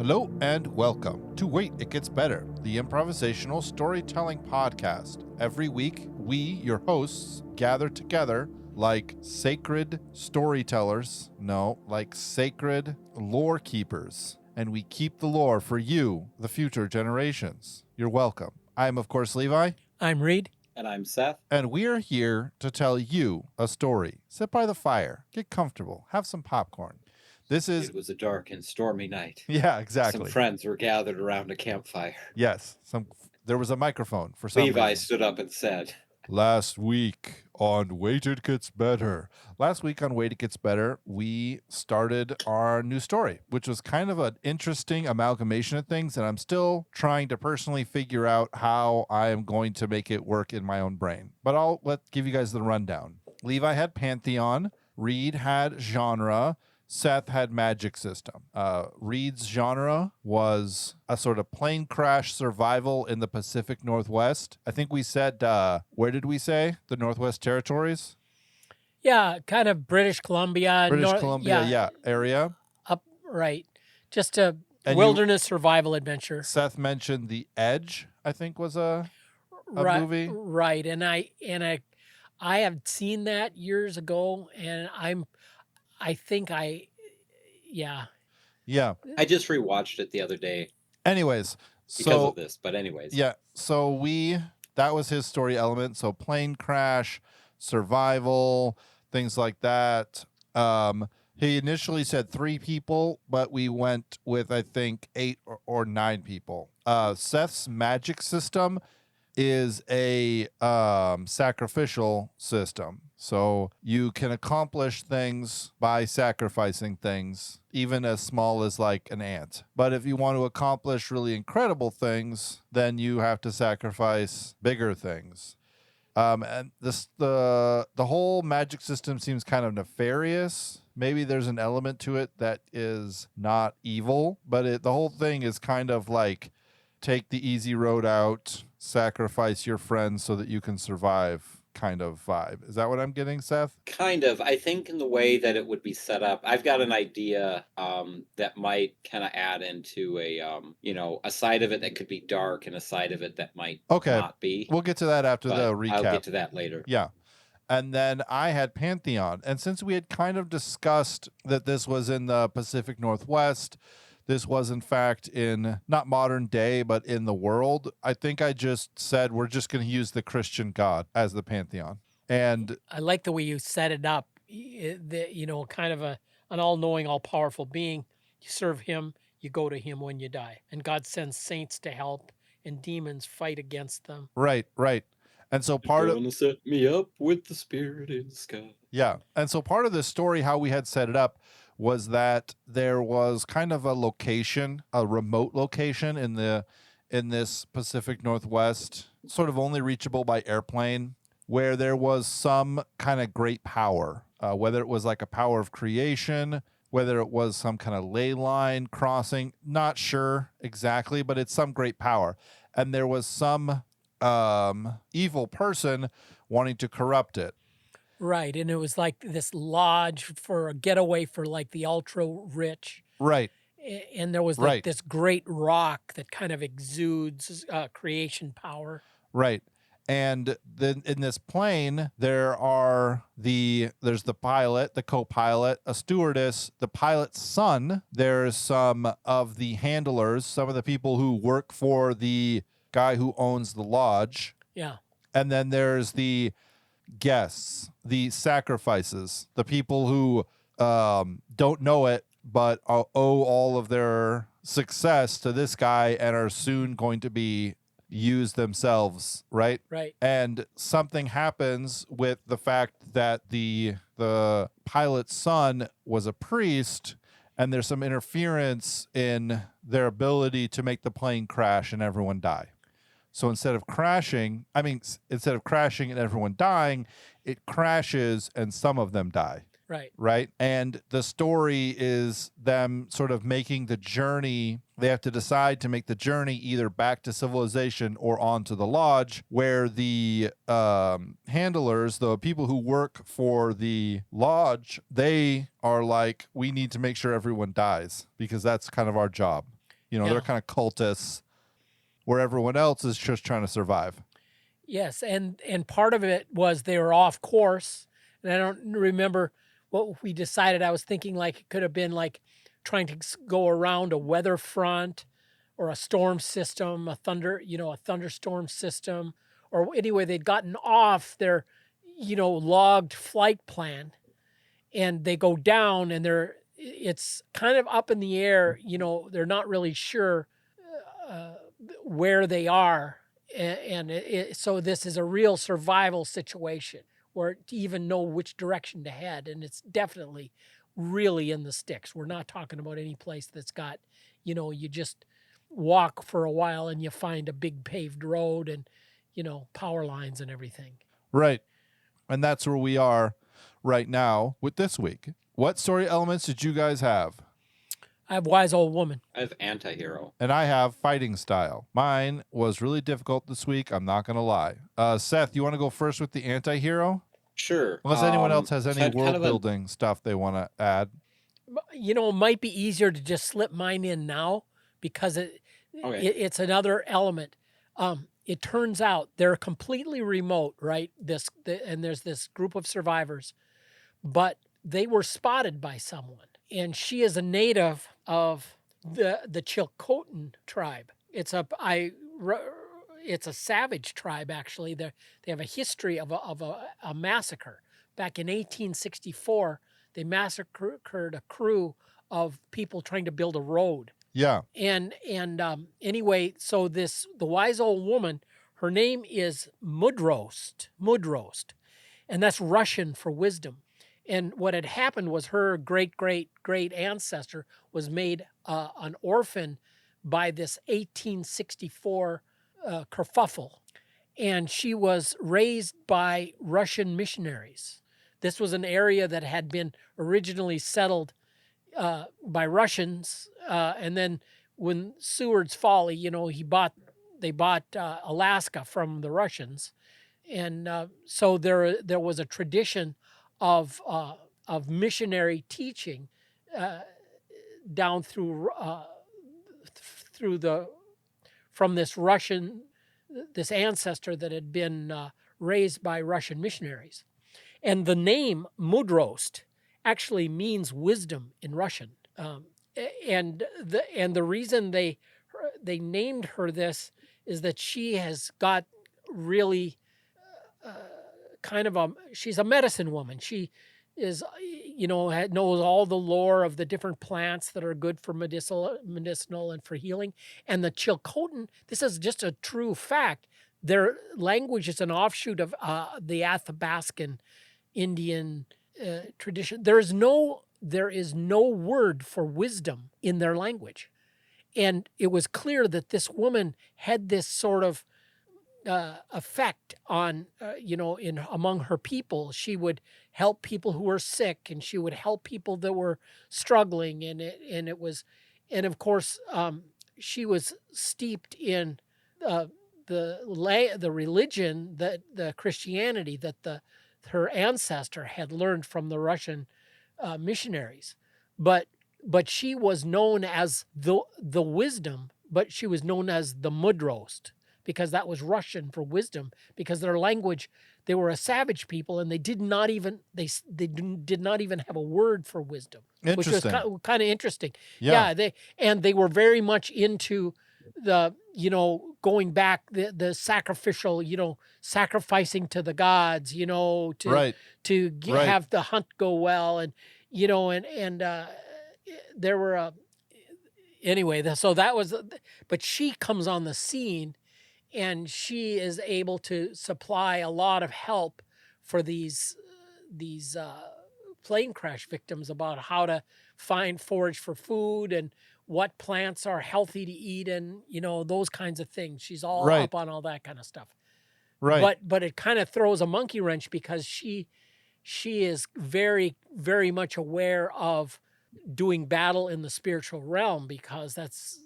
Hello and welcome to Wait, It Gets Better, the improvisational storytelling podcast. Every week, we, your hosts, gather together like sacred storytellers, like sacred lore keepers, and we keep the lore for you, the future generations. You're welcome. I'm, of course, Levi. I'm Reed. And I'm Seth. And we are here to tell you a story. Sit by the fire, get comfortable, have some popcorn. It was a dark and stormy night. Yeah, exactly. Some friends were gathered around a campfire. Yes, there was a microphone for some Levi reason. stood up and said, Last week on Wait It Gets Better, we started our new story, which was kind of an interesting amalgamation of things, and I'm still trying to personally figure out how I am going to make it work in my own brain. But I'll give you guys the rundown. Levi had Pantheon, Reed had genre, Seth had magic system. Reed's genre was a sort of plane crash survival in the Pacific Northwest. I think we said, where did we say? The Northwest Territories? Yeah, kind of British Columbia. Area. Up, right. Just a wilderness survival adventure. Seth mentioned The Edge, I think was a movie. Right, and I have seen that years ago, and yeah. I just rewatched it the other day. Anyways. Because of this, but anyways. Yeah, so that was his story element. So plane crash, survival, things like that. He initially said 3 people, but we went with, I think, 8 or 9 people. Seth's magic system is a sacrificial system. So you can accomplish things by sacrificing things, even as small as like an ant. But if you want to accomplish really incredible things, then you have to sacrifice bigger things. And the whole magic system seems kind of nefarious. Maybe there's an element to it that is not evil, but the whole thing is kind of like take the easy road out, sacrifice your friends so that you can survive kind of vibe. Is that what I'm getting, Seth? Kind of. I think in the way that it would be set up, I've got an idea that might kind of add into a side of it that could be dark and a side of it that might not be. We'll get to that after the recap. I'll get to that later. Yeah. And then I had Pantheon. And since we had kind of discussed that this was in the Pacific Northwest, this was, in fact, in not modern day, but in the world, I think I just said we're just going to use the Christian God as the Pantheon. And I like the way you set it up, kind of an all-knowing, all-powerful being. You serve him, you go to him when you die. And God sends saints to help, and demons fight against them. Right. And so You're gonna set me up with the spirit in the sky. Yeah. And so part of this story, how we had set it up, was that there was kind of a remote location in this Pacific Northwest, sort of only reachable by airplane, where there was some kind of great power, whether it was like a power of creation, whether it was some kind of ley line crossing, not sure exactly, but it's some great power. And there was some evil person wanting to corrupt it. Right, and it was like this lodge for a getaway for like the ultra rich. Right. And there was like this great rock that kind of exudes creation power. Right. And then in this plane, there's the pilot, the co-pilot, a stewardess, the pilot's son. There's some of the handlers, some of the people who work for the guy who owns the lodge. Yeah. And then there's the guests, the sacrifices, the people who don't know it but owe all of their success to this guy and are soon going to be used themselves, right? Right. And something happens with the fact that the pilot's son was a priest, and there's some interference in their ability to make the plane crash and everyone die. So instead of crashing and everyone dying, it crashes and some of them die. Right. And the story is them sort of making the journey. They have to decide to make the journey either back to civilization or onto the lodge, where the handlers, the people who work for the lodge, they are like, we need to make sure everyone dies because that's kind of our job. You know, Yeah. they're kind of cultists where everyone else is just trying to survive. Yes, and part of it was they were off course, and I don't remember what we decided. I was thinking like it could have been like trying to go around a weather front or a storm system, a thunderstorm system, or anyway, they'd gotten off their, logged flight plan, and they go down, and it's kind of up in the air. They're not really sure uh, where they are, so this is a real survival situation where to even know which direction to head, and it's definitely really in the sticks. We're not talking about any place that's got, you just walk for a while and you find a big paved road and, power lines and everything. Right. And that's where we are right now with this week. What story elements did you guys have? I have Wise Old Woman. I have anti-hero. And I have fighting style. Mine was really difficult this week. I'm not going to lie. Seth, you want to go first with the anti-hero? Sure. Unless anyone else has so any I had kind world of a- building stuff they want to add. It might be easier to just slip mine in now because Okay. it's another element. It turns out they're completely remote, right? And there's this group of survivors, but they were spotted by someone, and she is a native of the Chilcotin tribe. It's a savage tribe, actually. They have a history of a massacre. Back in 1864, they massacred a crew of people trying to build a road. Yeah. And anyway, so the Wise Old Woman, her name is Mudrost, and that's Russian for wisdom. And what had happened was her great ancestor was made an orphan by this 1864 kerfuffle, and she was raised by Russian missionaries. This was an area that had been originally settled by Russians, and then when Seward's Folly, they bought Alaska from the Russians, and so there was a tradition of missionary teaching down from this ancestor that had been raised by Russian missionaries, and the name Mudrost actually means wisdom in Russian, and the reason they named her is that she has got really she's a medicine woman. She is, knows all the lore of the different plants that are good for medicinal and for healing. And the Chilcotin, this is just a true fact. Their language is an offshoot of the Athabascan Indian tradition. There is no word for wisdom in their language. And it was clear that this woman had this sort of effect on, among her people. She would help people who were sick, and she would help people that were struggling. And of course, she was steeped in the religion, the Christianity that her ancestor had learned from the Russian missionaries. But she was known as the wisdom, but she was known as the Mudrost, because that was Russian for wisdom, because their language, they were a savage people, and they did not even have a word for wisdom, which was kind of interesting. Yeah. They were very much into the, going back, the sacrificial, sacrificing to the gods, Right. have the hunt go well, and there were anyway. So that was, but she comes on the scene, and she is able to supply a lot of help for these plane crash victims about how to forage for food and what plants are healthy to eat, and those kinds of things. She's all up on all that kind of stuff. Right. But it kind of throws a monkey wrench, because she is very, very much aware of doing battle in the spiritual realm, because that's,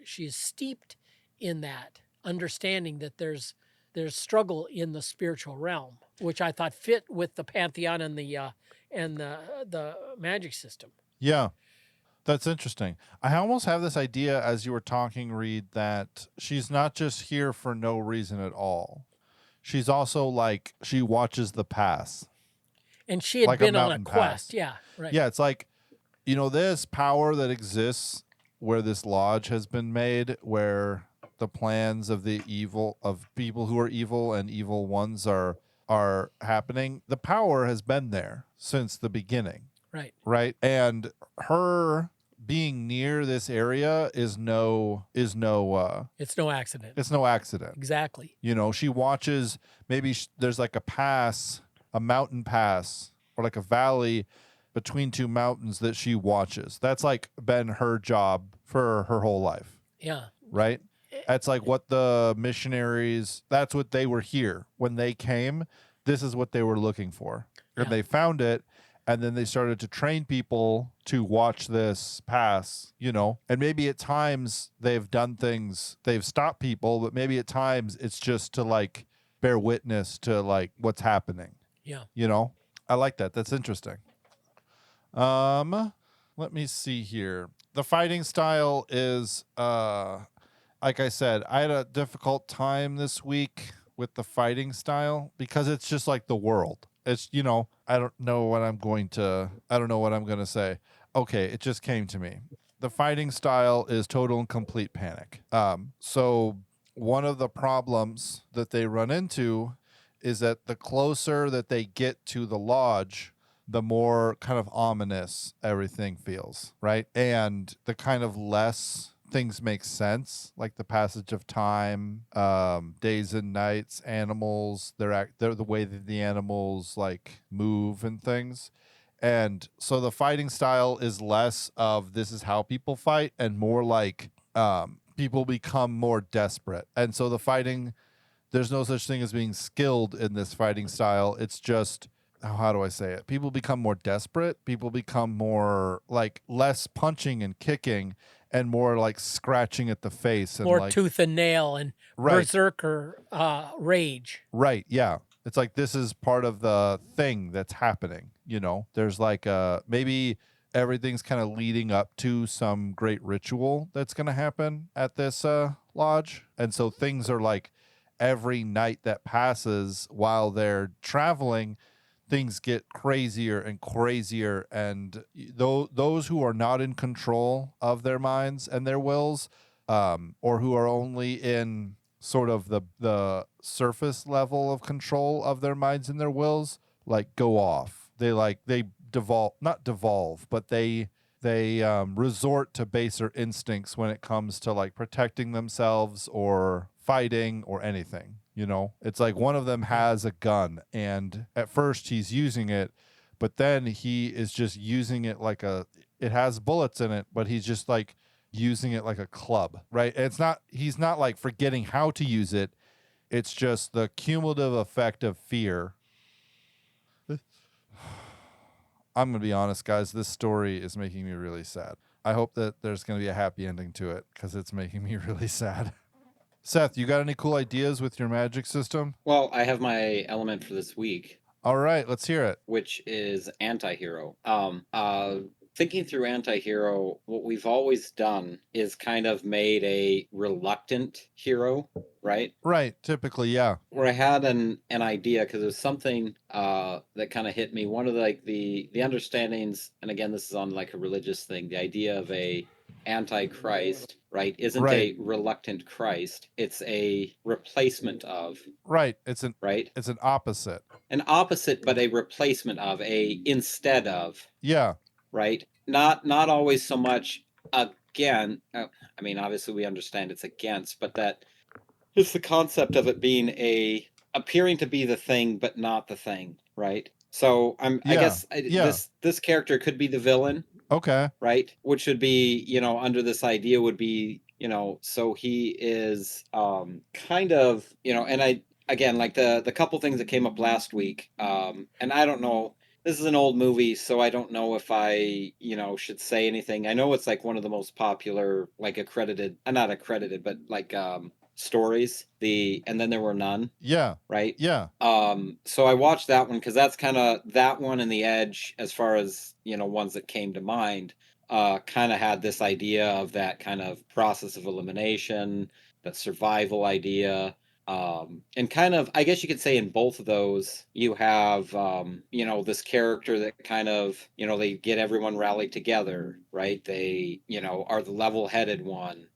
she's steeped in that understanding that there's struggle in the spiritual realm, which I thought fit with the pantheon and the magic system. Yeah. That's interesting. I almost have this idea as you were talking, Reed, that she's not just here for no reason at all. She's also like, she watches the pass. And she had Like a been on a mountain quest. pass. Yeah, right. Yeah, it's like, this power that exists where this lodge has been made, where the plans of the evil, of people who are evil and evil ones are happening. The power has been there since the beginning. Right. Right. And her being near this area is no It's no accident. it's no accident. Exactly. She watches, maybe there's like a mountain pass or like a valley between two mountains that she watches. That's like been her job for her whole life. Yeah. Right. That's like what the missionaries, that's what they were here when they came. This is what they were looking for. And they found it. And then they started to train people to watch this pass, and maybe at times they've done things, they've stopped people, but maybe at times it's just to like bear witness to like what's happening. Yeah. I like that. That's interesting. Let me see here. The fighting style is, like I said, I had a difficult time this week with the fighting style because it's just like the world. It's, I don't know what I'm going to say. Okay, it just came to me. The fighting style is total and complete panic. So one of the problems that they run into is that the closer that they get to the lodge, the more kind of ominous everything feels, right? And the kind of less things make sense, like the passage of time, days and nights, animals, they're the way that the animals like move and things. And so the fighting style is less of this is how people fight and more like people become more desperate. And so the fighting, there's no such thing as being skilled in this fighting style. It's just, how do I say it? People become more desperate. People become more like less punching and kicking and more like scratching at the face and more like tooth and nail and berserker rage. Right. Yeah. It's like this is part of the thing that's happening. There's like maybe everything's kind of leading up to some great ritual that's going to happen at this lodge. And so things are like every night that passes while they're traveling, things get crazier and crazier, and those who are not in control of their minds and their wills, or who are only in sort of the surface level of control of their minds and their wills, like go off. They devolve, but they resort to baser instincts when it comes to like protecting themselves or fighting or anything. It's like one of them has a gun and at first he's using it, but then he is just using it like it has bullets in it, but he's just like using it like a club, right? And he's not like forgetting how to use it. It's just the cumulative effect of fear. I'm going to be honest, guys, this story is making me really sad. I hope that there's going to be a happy ending to it because it's making me really sad. Seth, you got any cool ideas with your magic system? Well, I have my element for this week. All right, let's hear it. Which is anti-hero. Thinking through anti-hero, what we've always done is kind of made a reluctant hero, right? Right, typically, yeah. Where I had an idea because it was something that kind of hit me. One of the understandings, and again, this is on like a religious thing, the idea of a anti-Christ, right, isn't a reluctant Christ. It's a replacement of. Right. It's an opposite. An opposite, but a replacement of, a instead of. Yeah. Right? Not always so much again. I mean, obviously we understand it's against, but that it's the concept of it being appearing to be the thing, but not the thing, right? So I guess this character could be the villain. Okay. Right? Which would be, under this idea would be, so he is kind of, and again, like the couple things that came up last week, and I don't know, this is an old movie, so I don't know if I, should say anything. I know it's like one of the most popular, like not accredited, but like stories, and then there were none. Yeah. Right? Yeah. So I watched that one because that's kind of that one and The Edge as far as, ones that came to mind. kind of had this idea of that kind of process of elimination, that survival idea. And kind of, I guess you could say in both of those, you have, this character that kind of, they get everyone rallied together, right? They, are the level headed one,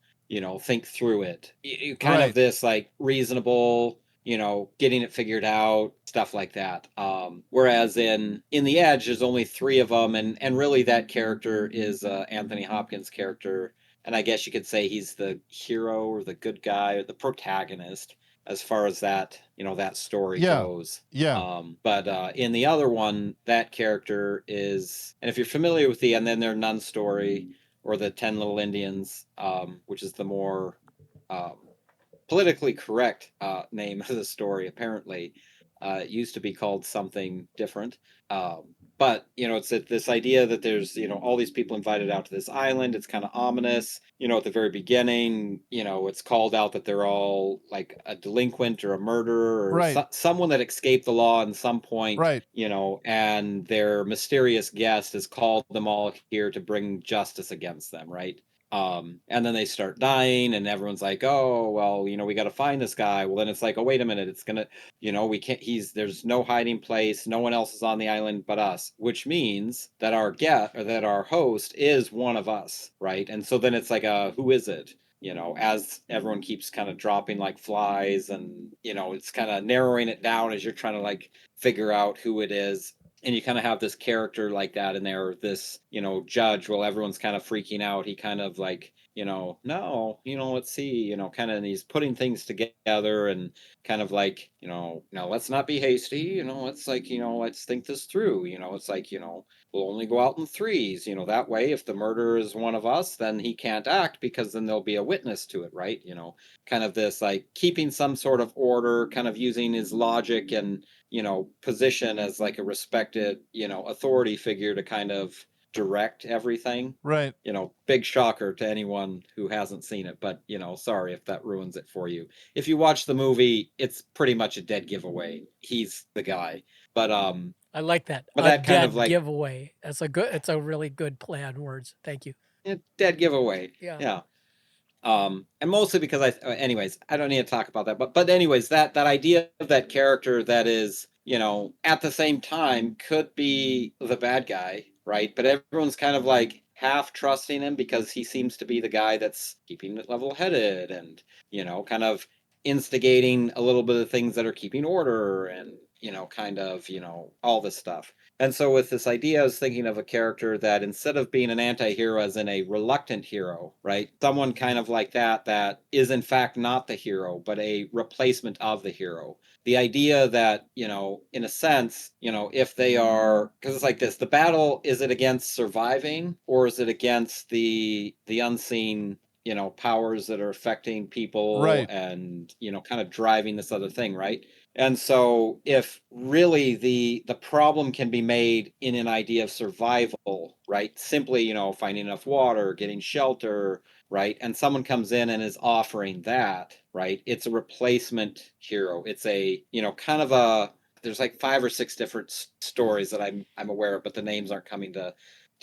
think through it. Kind of Right. this like reasonable, getting it figured out, stuff like that. Whereas in The Edge, there's only three of them, and really that character is Anthony Hopkins' character, and I guess you could say he's the hero or the good guy or the protagonist as far as that story Yeah. goes. Yeah. But in the other one, that character is, and if you're familiar with the And Then There None story or the 10 Little Indians, which is the more politically correct name of the story, apparently. It used to be called something different. But, it's this idea that there's, all these people invited out to this island. It's kind of ominous. At the very beginning, it's called out that they're all like a delinquent or a murderer or Right. someone that escaped the law at some point, Right. and their mysterious guest has called them all here to bring justice against them, right? And then they start dying, and everyone's like, "Oh, well, we got to find this guy." Well, then it's like, "Oh, wait a minute, it's gonna, we can't. There's no hiding place. No one else is on the island but us," which means that our guest or that our host is one of us, right? And so then it's like, who is it? As everyone keeps kind of dropping like flies, and it's kind of narrowing it down as you're trying to like figure out who it is. And you kind of have this character like that in there, this judge. Well, everyone's kind of freaking out. He kind of like, no, let's see, kind of, and he's putting things together and kind of like, no, let's not be hasty. It's like, let's think this through. It's like, we'll only go out in threes. That way, if the murderer is one of us, then he can't act because then there'll be a witness to it, right? Kind of this like keeping some sort of order, kind of using his logic and position as like a respected, authority figure to kind of direct everything. Right. Big shocker to anyone who hasn't seen it, but sorry if that ruins it for you. If you watch the movie, it's pretty much a dead giveaway. He's the guy. But I like that. but A that kind dead of like giveaway. It's a really good play on words. Thank you. dead giveaway. Yeah. Yeah. And mostly because anyways, I don't need to talk about that, but anyways, that idea of that character that is, at the same time could be the bad guy, right? But everyone's kind of like half trusting him because he seems to be the guy that's keeping it level headed and, kind of instigating a little bit of things that are keeping order and, kind of, all this stuff. And so with this idea, I was thinking of a character that instead of being an anti-hero as in a reluctant hero, right? Someone kind of like that is in fact not the hero, but a replacement of the hero. The idea that, in a sense, if they are, because it's like this, the battle, is it against surviving or is it against the unseen powers that are affecting people Right. and kind of driving this other thing, right? And so if really the problem can be made in an idea of survival, right? Simply, finding enough water, getting shelter, right? And someone comes in and is offering that, right? It's a replacement hero. It's a, kind of a, there's like 5 or 6 different stories that I'm aware of, but the names aren't coming to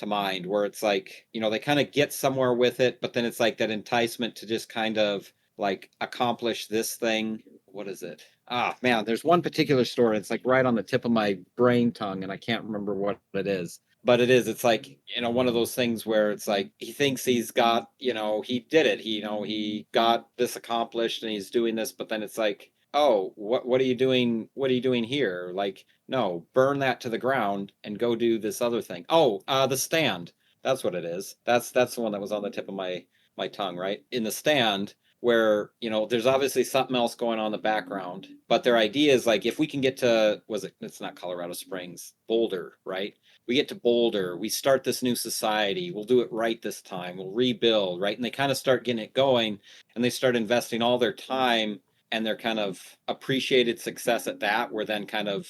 mind, where it's like, they kind of get somewhere with it, but then it's like that enticement to just kind of like accomplish this thing. What is it? Ah, man, there's one particular story. It's like right on the tip of my brain tongue, and I can't remember what it is. But it's like, one of those things where it's like he thinks he's got, he did it. He got this accomplished and he's doing this, but then it's like, oh, what are you doing? What are you doing here? Like, no, burn that to the ground and go do this other thing. Oh, The Stand. That's what it is. That's the one that was on the tip of my tongue, right? In The Stand, where there's obviously something else going on in the background, but their idea is like, if we can get to, it's not Colorado Springs, Boulder, right? We get to Boulder, we start this new society, we'll do it right this time, we'll rebuild, right? And they kind of start getting it going, and they start investing all their time and their kind of appreciated success at that, where then kind of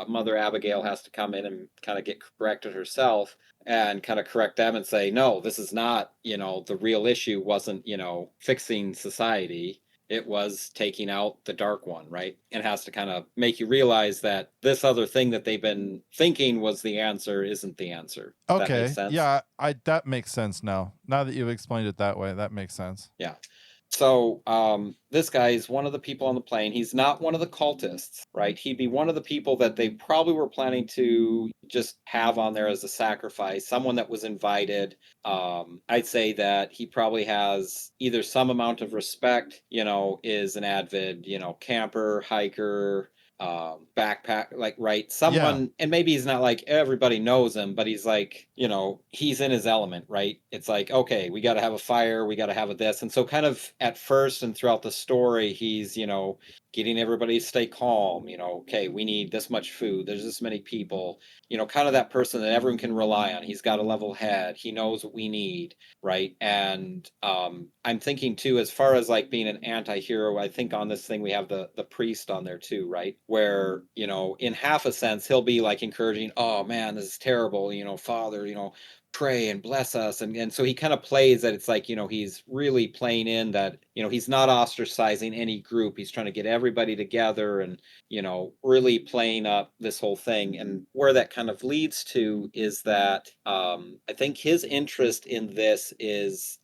Mother Abigail has to come in and kind of get corrected herself and kind of correct them and say, no, this is not, the real issue wasn't, fixing society. it was taking out the Dark One, right? It has to kind of make you realize that this other thing that they've been thinking was the answer isn't the answer. If that makes Okay. sense. Yeah, that makes sense now. Now that you've explained it that way, that makes sense. Yeah. So this guy is one of the people on the plane. He's not one of the cultists, right? He'd be one of the people that they probably were planning to just have on there as a sacrifice, someone that was invited. I'd say that he probably has either some amount of respect, is an avid, camper, hiker, backpack, like, right, someone. And maybe he's not like everybody knows him, but he's like, he's in his element, right? It's like, okay, we got to have a fire, we got to have a this. And so kind of at first and throughout the story, he's getting everybody to stay calm. Okay, we need this much food, there's this many people, kind of that person that everyone can rely on. He's got a level head, he knows what we need, right? And I'm thinking too, as far as like being an anti-hero, I think on this thing we have the priest on there too, right? Where, in half a sense, he'll be like encouraging, oh man, this is terrible, Father, pray and bless us. And so he kind of plays that it's like, he's really playing in that, he's not ostracizing any group. He's trying to get everybody together and, really playing up this whole thing. And where that kind of leads to is that I think his interest in this is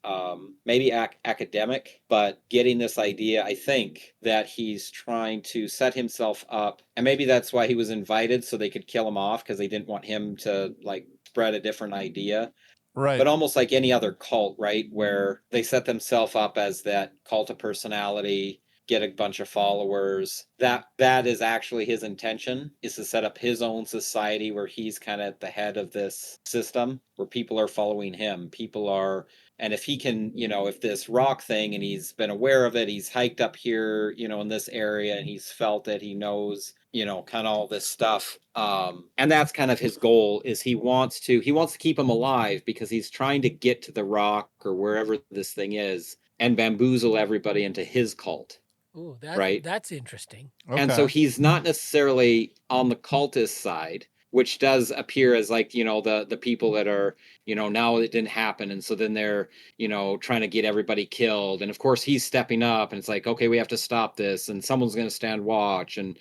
maybe academic, but getting this idea, I think that he's trying to set himself up. And maybe that's why he was invited, so they could kill him off, because they didn't want him to like spread a different idea. Right. But almost like any other cult, right? Where they set themselves up as that cult of personality, get a bunch of followers. That is actually his intention, is to set up his own society where he's kind of at the head of this system, where people are following him. People are, and if he can, if this rock thing, and he's been aware of it, he's hiked up here, in this area, and he's felt it, he knows, kind of all this stuff. And that's kind of his goal, is he wants to keep him alive, because he's trying to get to the rock or wherever this thing is and bamboozle everybody into his cult. Ooh, right? That's interesting. Okay. And so he's not necessarily on the cultist side, which does appear as like, the people that are, now it didn't happen. And so then they're, trying to get everybody killed. And of course he's stepping up, and it's like, okay, we have to stop this. And someone's going to stand watch and,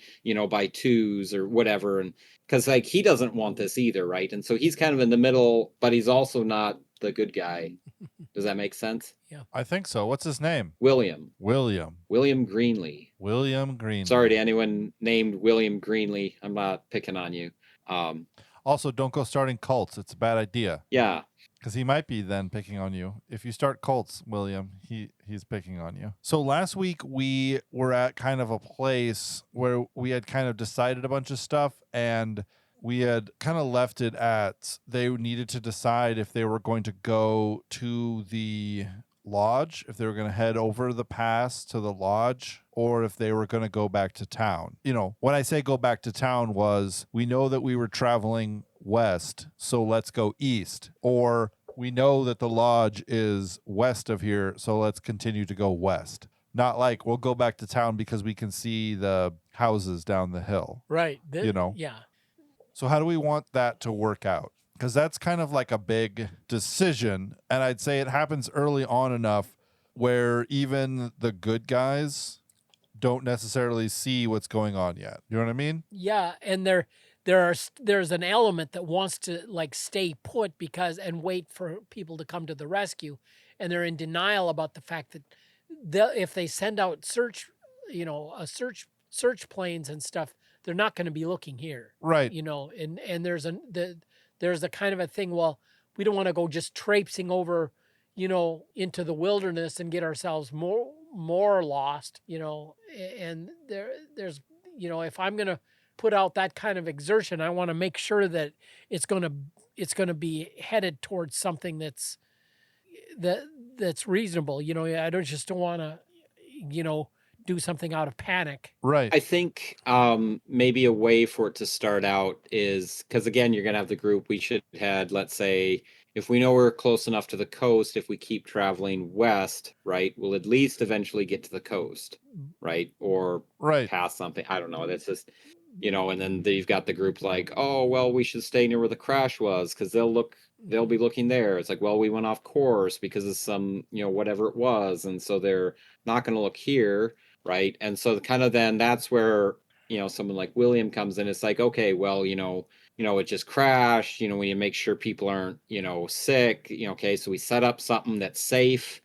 by twos or whatever. And because like, he doesn't want this either. Right. And so he's kind of in the middle, but he's also not the good guy. Does that make sense? Yeah. I think so. What's his name? William Greenlee. William Greenlee. Sorry to anyone named William Greenlee. I'm not picking on you. Also, don't go starting cults. It's a bad idea. Yeah. Because he might be then picking on you. If you start cults, William, he's picking on you. So last week we were at kind of a place where we had kind of decided a bunch of stuff, and we had kind of left it at they needed to decide if they were going to go to the lodge, if they were going to head over the pass to the lodge, or if they were going to go back to town. When I say go back to town was, we know that we were traveling west, so let's go east. Or we know that the lodge is west of here, so let's continue to go west. Not like we'll go back to town because we can see the houses down the hill. Right. Yeah. So how do we want that to work out? Because that's kind of like a big decision. And I'd say it happens early on enough where even the good guys don't necessarily see what's going on yet. You know what I mean? Yeah. And there's an element that wants to like stay put and wait for people to come to the rescue. And they're in denial about the fact that if they send out search planes and stuff, they're not going to be looking here. Right. And there's a kind of a thing, well, we don't want to go just traipsing over, into the wilderness and get ourselves more lost, and there's, if I'm going to put out that kind of exertion, I want to make sure that it's going to be headed towards something that's reasonable. I don't want to, do something out of panic. Right. I think maybe a way for it to start out is, because again, you're going to have the group. We should have, let's say, if we know we're close enough to the coast, if we keep traveling west, right, we'll at least eventually get to the coast, right? Or right. past something. I don't know. That's just, And then you've got the group like, oh, well, we should stay near where the crash was because they'll be looking there. It's like, well, we went off course because of some, whatever it was. And so they're not going to look here. Right. And so kind of then that's where, someone like William comes in. It's like, okay, well, it just crashed, we need to make sure people aren't, sick, okay. So we set up something that's safe,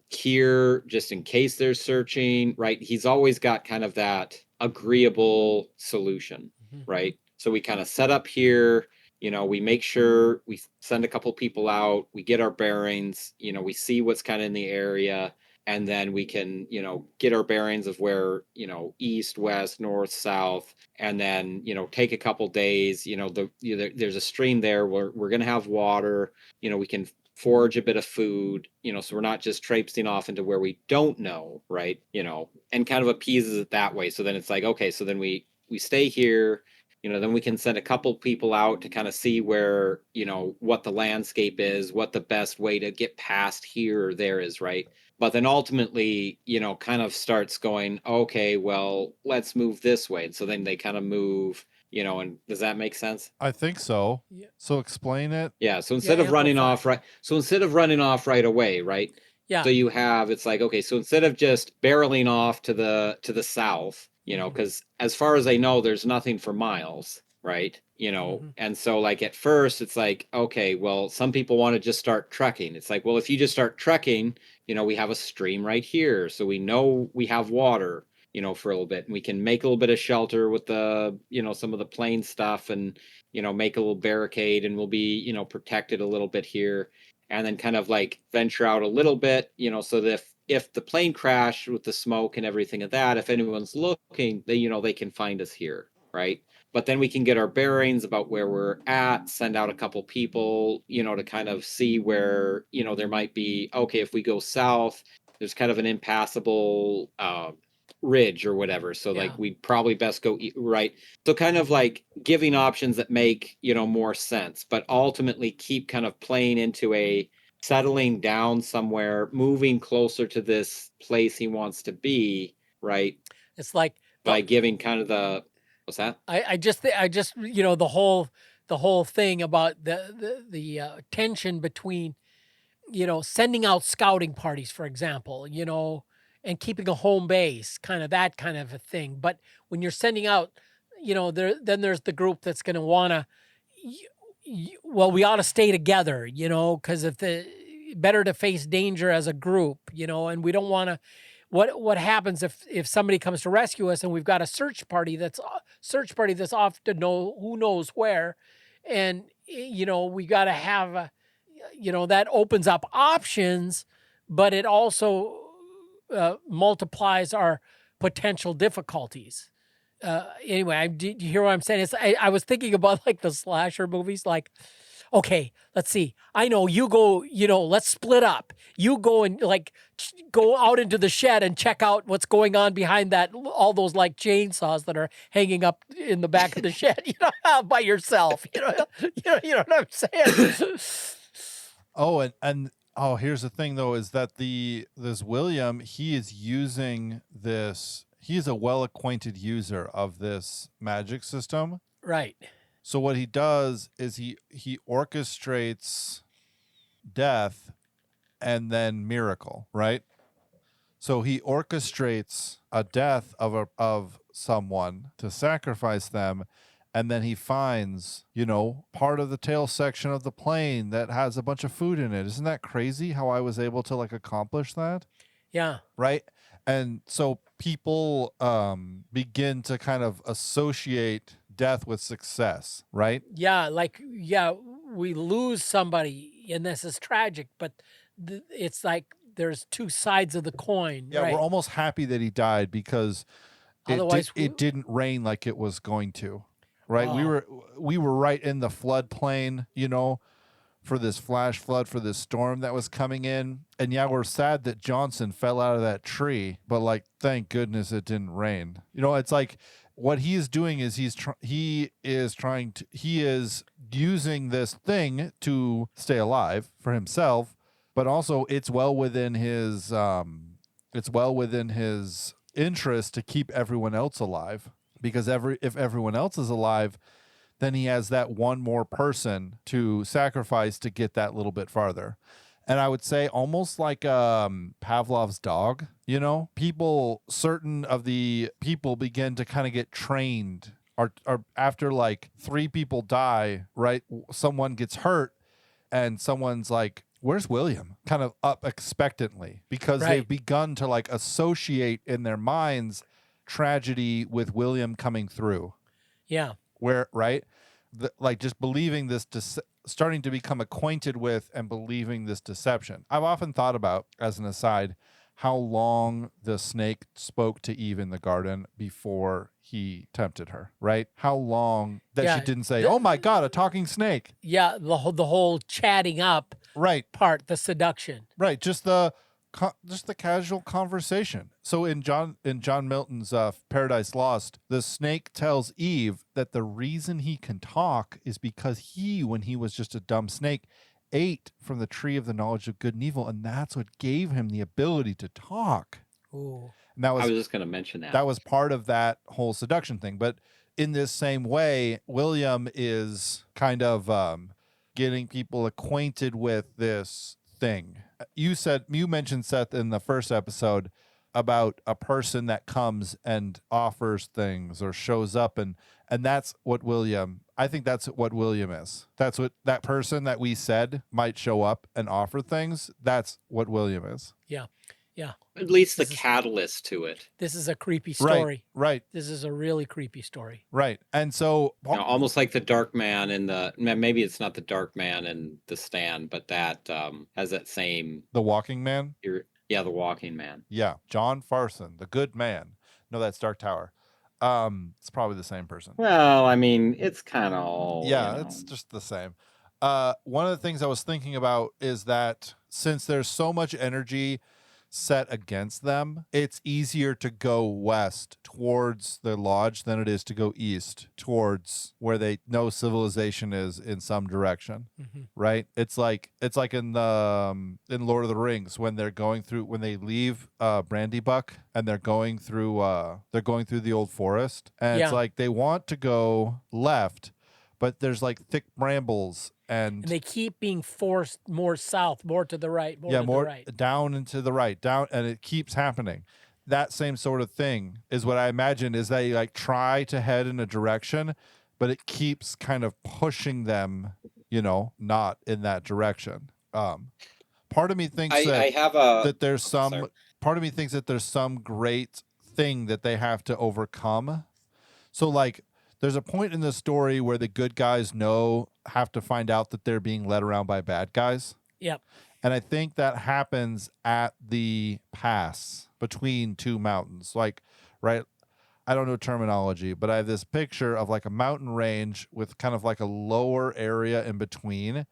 here just in case they're searching. Right. He's always got kind of that agreeable solution, right? So we kind of set up here, we make sure we send a couple people out, we get our bearings, we see what's kind of in the area, and then we can, get our bearings of where, east, west, north, south, and then, take a couple days, there's a stream there where we're going to have water, we can forage a bit of food, so we're not just traipsing off into where we don't know, right? And kind of appeases it that way. So then it's like, okay, so then we stay here, then we can send a couple people out to kind of see where, what the landscape is, what the best way to get past here or there is, right? But then ultimately, kind of starts going, okay, well, let's move this way. And so then they kind of move, and does that make sense? I think so. Yeah. So explain it. Yeah. So instead of running off right away, right? Yeah. So you have, it's like, okay, so instead of just barreling off to the south, because as far as I know, there's nothing for miles, right? And so like at first it's like, okay, well, some people want to just start trekking. It's like, well, if you just start trekking, we have a stream right here. So we know we have water, for a little bit, and we can make a little bit of shelter with the, some of the plain stuff and, make a little barricade, and we'll be, protected a little bit here. And then kind of like venture out a little bit, so that if the plane crashed with the smoke and everything of that, if anyone's looking, they can find us here, right? But then we can get our bearings about where we're at, send out a couple people, to kind of see where, there might be, okay, if we go south, there's kind of an impassable ridge or whatever. So like we'd probably best go right. So kind of like giving options that make, more sense, but ultimately keep kind of playing into a settling down somewhere, moving closer to this place he wants to be, right? It's like by giving kind of the what's that? I just the whole thing about the tension between sending out scouting parties, for example, and keeping a home base, that kind of a thing. But when you're sending out, then there's the group that's going to want to, well, we ought to stay together, because better to face danger as a group, and we don't want to. What happens if somebody comes to rescue us and we've got a search party that's off to know who knows where, and we got to have that opens up options, but it also multiplies our potential difficulties. Anyway, do you hear what I'm saying? I was thinking about like the slasher movies, like, okay, let's see. I know you go, let's split up. You go and like go out into the shed and check out what's going on behind all those like chainsaws that are hanging up in the back of the shed, by yourself. You know what I'm saying? Oh, and here's the thing though, is that this William, he is using this. He's a well-acquainted user of this magic system. Right. So what he does is he orchestrates death and then miracle, right? So he orchestrates a death of someone to sacrifice them, and then he finds, part of the tail section of the plane that has a bunch of food in it. Isn't that crazy how I was able to like accomplish that? Yeah. Right? And so people begin to kind of associate death with success, right? Yeah, we lose somebody, and this is tragic, but it's like there's two sides of the coin. Yeah, right? We're almost happy that he died because Otherwise, it didn't rain like it was going to, right? Oh. We were right in the floodplain, for this flash flood, for this storm that was coming in. And yeah, we're sad that Johnson fell out of that tree, but like, thank goodness it didn't rain. It's like what he is doing is he is using this thing to stay alive for himself, but also it's well within his interest to keep everyone else alive. because if everyone else is alive, then he has that one more person to sacrifice to get that little bit farther. And I would say almost like Pavlov's dog, certain of the people begin to kind of get trained, or after like 3 people die, right? Someone gets hurt and someone's like, where's William? Kind of up expectantly, because they've begun to like associate in their minds tragedy with William coming through. Yeah. Where, right? Like just believing this, starting to become acquainted with and believing this deception. I've often thought about, as an aside, how long the snake spoke to Eve in the garden before he tempted her, right? How long that she didn't say, oh my God, a talking snake. Yeah, the whole chatting up part, the seduction. Right, just the casual conversation. So in John Milton's Paradise Lost, the snake tells Eve that the reason he can talk is because he, when he was just a dumb snake, ate from the tree of the knowledge of good and evil, and that's what gave him the ability to talk. Ooh. And I was just going to mention that. That was part of that whole seduction thing. But in this same way, William is kind of getting people acquainted with this thing. You mentioned, Seth, in the first episode about a person that comes and offers things or shows up, and that's what I think that's what William is. That's what that person that we said might show up and offer things. That's what William is. Yeah. Yeah. At least the catalyst to it. This is a creepy story. Right. This is a really creepy story. Right. And so almost like the dark man maybe it's not the dark man in The Stand, but that has that same... The Walking Man? The Walking Man. Yeah. John Farson, the good man. No, that's Dark Tower. It's probably the same person. Well, I mean, it's kind of all... Yeah, it's just the same. One of the things I was thinking about is that since there's so much energy set against them, it's easier to go west towards the lodge than it is to go east towards where they know civilization is in some direction. Mm-hmm. Right? It's like in in Lord of the Rings when they leave Brandybuck and they're going through the old forest, and it's like they want to go left, but there's like thick brambles and they keep being forced more south, more to the right, more to the right. Down and to the right, down, and it keeps happening. That same sort of thing is what I imagine, is they like try to head in a direction, but it keeps kind of pushing them, not in that direction. Part of me thinks that there's some part of me thinks that there's some great thing that they have to overcome. So like there's a point in the story where the good guys have to find out that they're being led around by bad guys. Yep. And I think that happens at the pass between 2 mountains. Like, right, I don't know terminology, but I have this picture of like a mountain range with kind of like a lower area in between.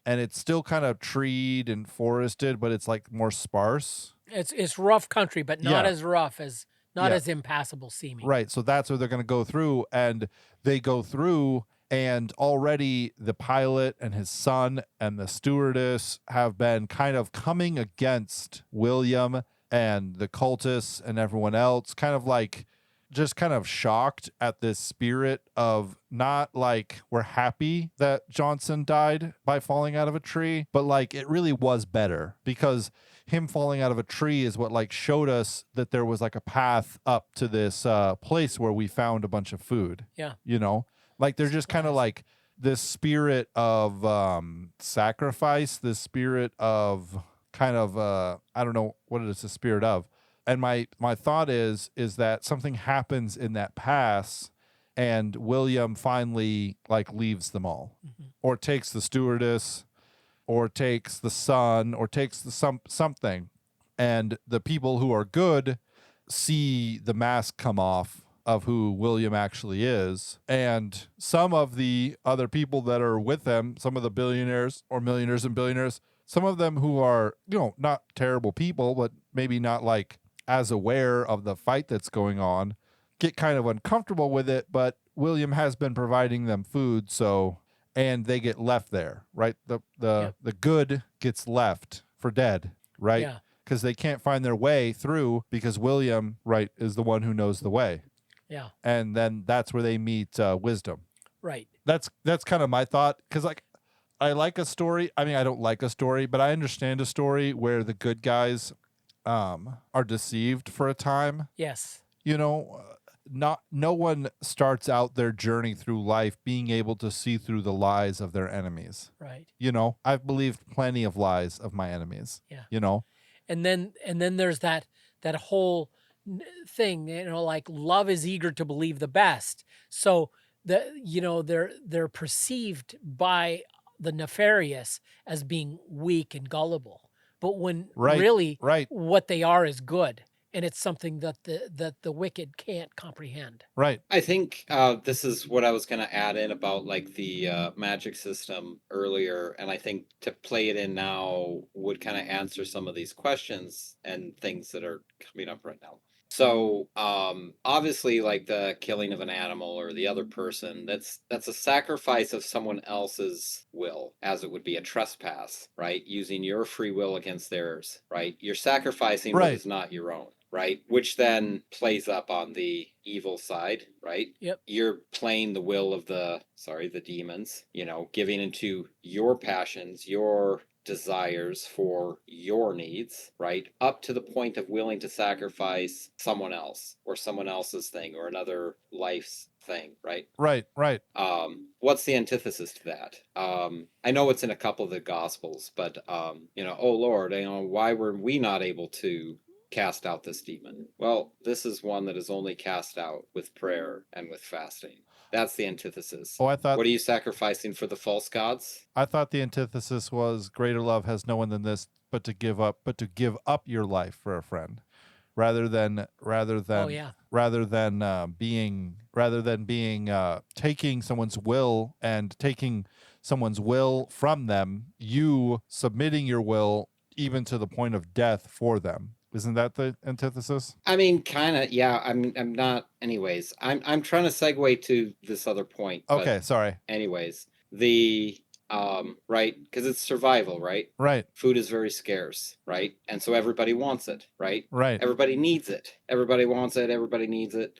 And it's still kind of treed and forested, but it's like more sparse. It's rough country, but not as rough as... Not as impassable seeming. Right. So that's where they're going to go through. And they go through, and already the pilot and his son and the stewardess have been kind of coming against William and the cultists and everyone else, kind of like just kind of shocked at this spirit of not like we're happy that Johnson died by falling out of a tree, but like it really was better, because him falling out of a tree is what like showed us that there was like a path up to this place where we found a bunch of food. Yeah. Like they're just kind of like this spirit of sacrifice, this spirit of kind of I don't know what it is the spirit of. And my thought is that something happens in that pass, and William finally like leaves them all, or takes the stewardess, or takes the son, or takes the something, and the people who are good see the mask come off of who William actually is, and some of the other people that are with them, some of the billionaires or millionaires and billionaires, some of them who are not terrible people, but maybe not like as aware of the fight that's going on, get kind of uncomfortable with it, but William has been providing them food, and they get left there, right? The good gets left for dead, right? Yeah. Because they can't find their way through, because William, right, is the one who knows the way. Yeah. And then that's where they meet wisdom. Right. That's kind of my thought, because like I like a story. I mean, I don't like a story, but I understand a story where the good guys are deceived for a time. Yes. You know, no one starts out their journey through life being able to see through the lies of their enemies. Right. You know, I've believed plenty of lies of my enemies. Yeah. You know, And then there's that whole thing, like love is eager to believe the best. So they're perceived by the nefarious as being weak and gullible. But when really what they are is good. And it's something that the wicked can't comprehend. Right. I think this is what I was going to add in about like the magic system earlier, and I think to play it in now would kind of answer some of these questions and things that are coming up right now. So obviously, like the killing of an animal or the other person, that's a sacrifice of someone else's will, as it would be a trespass, right? Using your free will against theirs, right? You're sacrificing what is not your own. Right, which then plays up on the evil side, right? Yep. You're playing the will of the demons, giving into your passions, your desires for your needs, right? Up to the point of willing to sacrifice someone else or someone else's thing or another life's thing, right? Right. What's the antithesis to that? I know it's in a couple of the Gospels, but oh Lord, why were we not able to cast out this demon? Well, this is one that is only cast out with prayer and with fasting. That's the antithesis. Oh, I thought. What are you sacrificing for the false gods? I thought the antithesis was greater love has no one than this, but to give up your life for a friend, rather than being taking someone's will and taking someone's will from them, you submitting your will even to the point of death for them. Isn't that the antithesis? I mean, kind of, yeah. I'm not. Anyways, I'm trying to segue to this other point. Okay, sorry. Anyways, the right, because it's survival, right? Right. Food is very scarce, right? And so everybody wants it, right? Right. Everybody needs it. Everybody wants it. Everybody needs it.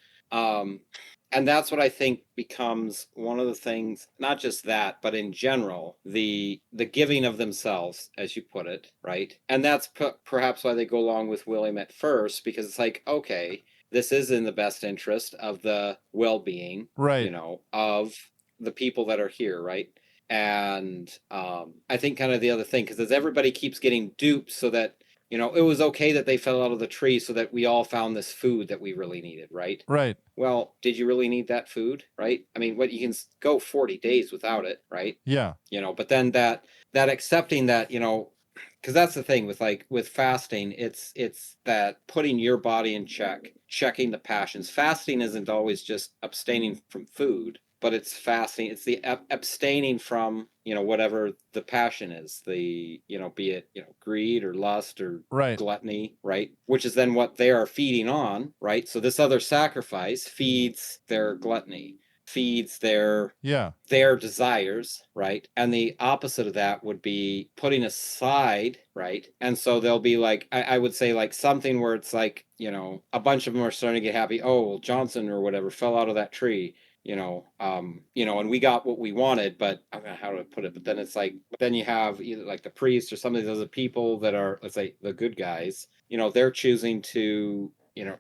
And that's what I think becomes one of the things, not just that, but in general, the giving of themselves, as you put it, right? And that's perhaps why they go along with William at first, because it's like, okay, this is in the best interest of the well-being, right, of the people that are here, right? And I think kind of the other thing, because as everybody keeps getting duped so that, it was okay that they fell out of the tree so that we all found this food that we really needed, right? Right. Well, did you really need that food, right? I mean, you can go 40 days without it, right? Yeah. But then that accepting that, because that's the thing with fasting, it's that putting your body in check, checking the passions. Fasting isn't always just abstaining from food, but it's fasting. It's the abstaining from, whatever the passion is, the, be it, greed or lust or gluttony, right? Which is then what they are feeding on, right? So this other sacrifice feeds their gluttony, feeds their desires, right? And the opposite of that would be putting aside, right? And so they'll be like, I would say like something where it's like, a bunch of them are starting to get happy. Oh, well, Johnson or whatever fell out of that tree. And we got what we wanted, but I don't know how to put it. But then it's like, then you have either like the priest or some of these other people that are, let's say, the good guys. They're choosing to,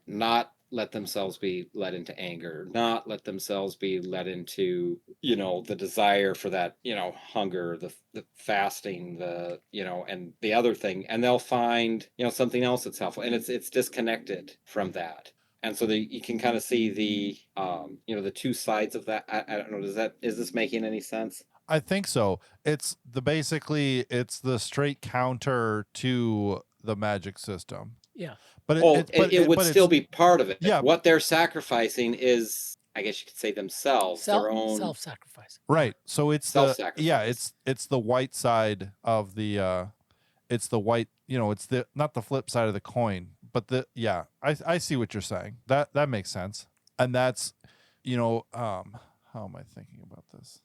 not let themselves be led into anger, not let themselves be led into, the desire for that, hunger, the fasting, and the other thing, and they'll find, something else that's helpful, and it's disconnected from that. And so you can kind of see the, the two sides of that. I don't know. Is this making any sense? I think so. It's the straight counter to the magic system. Yeah. But it would still be part of it. Yeah. What they're sacrificing is, I guess you could say, themselves, their own self-sacrifice. Right. So it's self-sacrifice. It's the white side of the it's the white, it's the not the flip side of the coin, but I see what you're saying. That makes sense. And that's, how am I thinking about this?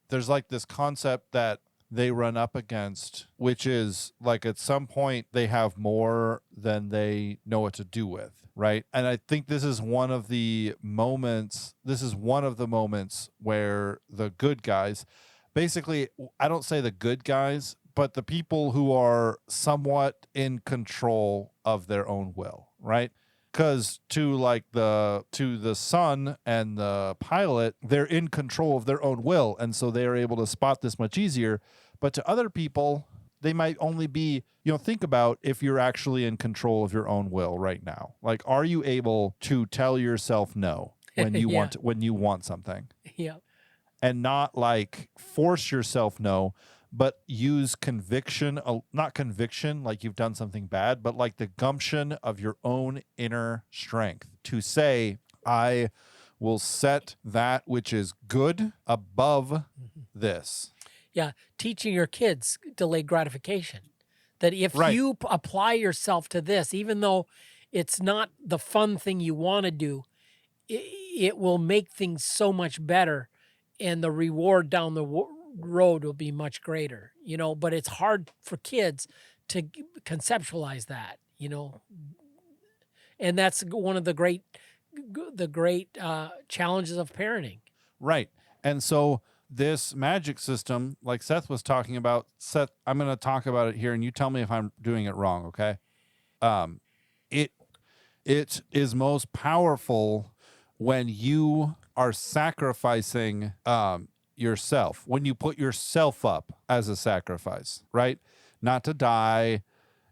There's like this concept that they run up against, which is like at some point they have more than they know what to do with, right? And I think this is one of the moments where the good guys, basically, I don't say the good guys, but the people who are somewhat in control of their own will, right? Because to the son and the pilot, they're in control of their own will, and so they are able to spot this much easier. But to other people, they might only be, think about if you're actually in control of your own will right now. Like, are you able to tell yourself no when you Yeah. when you want something, Yeah. and not like force yourself no, but use conviction, not conviction like you've done something bad, but like the gumption of your own inner strength to say, I will set that which is good above this. Yeah. Teaching your kids delayed gratification. That if Right. you apply yourself to this, even though it's not the fun thing you want to do, it will make things so much better, and the reward down the road will be much greater, but it's hard for kids to conceptualize that, and that's one of the great challenges of parenting. Right. And so this magic system, like Seth was talking about, Seth, I'm going to talk about it here and you tell me if I'm doing it wrong. Okay. It is most powerful when you are sacrificing, yourself, when you put yourself up as a sacrifice, right? Not to die,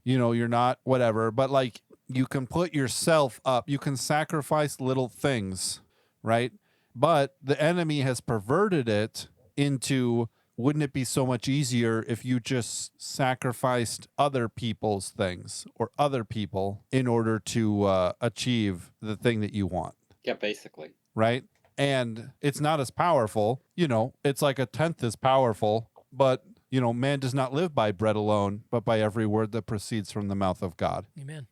you're not whatever, but like you can put yourself up, you can sacrifice little things, right? But the enemy has perverted it into, wouldn't it be so much easier if you just sacrificed other people's things or other people in order to achieve the thing that you want? Yeah, basically. Right? And it's not as powerful, it's like a tenth as powerful, but, man does not live by bread alone, but by every word that proceeds from the mouth of God. Amen.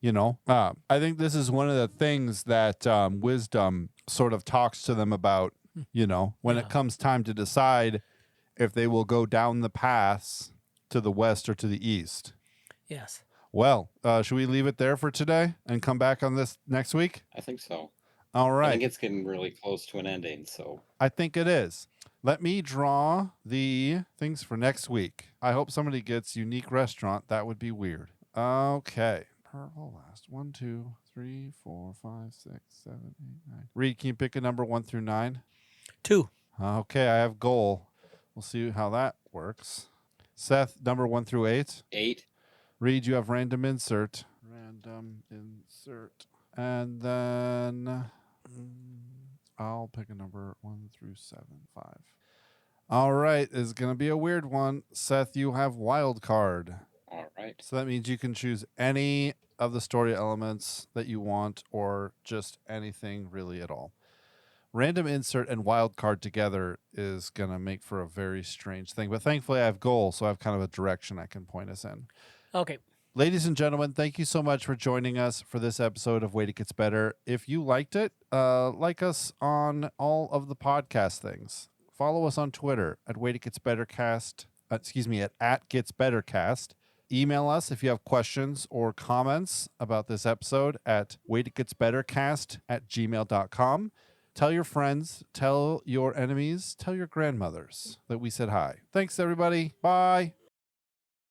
I think this is one of the things that wisdom sort of talks to them about, when it comes time to decide if they will go down the paths to the west or to the east. Yes. Well, should we leave it there for today and come back on this next week? I think so. All right. I think it's getting really close to an ending, so. I think it is. Let me draw the things for next week. I hope somebody gets unique restaurant. That would be weird. Okay. Purple last. 1, 2, 3, 4, 5, 6, 7, 8, 9. Reed, can you pick a number 1 through 9? 2. Okay, I have goal. We'll see how that works. Seth, number 1 through 8. 8. Reed, you have random insert. And then I'll pick a number 1 through 7, 5. All right, it's going to be a weird one. Seth, you have wild card. All right. So that means you can choose any of the story elements that you want or just anything really at all. Random insert and wild card together is going to make for a very strange thing. But thankfully I have goal, so I have kind of a direction I can point us in. Okay. Ladies and gentlemen, thank you so much for joining us for this episode of Wait It Gets Better. If you liked it, like us on all of the podcast things. Follow us on Twitter at Waititgetsbettercast. At @GetsBettercast. Email us if you have questions or comments about this episode at waititgetsbettercast@gmail.com. Tell your friends, tell your enemies, tell your grandmothers that we said hi. Thanks, everybody. Bye.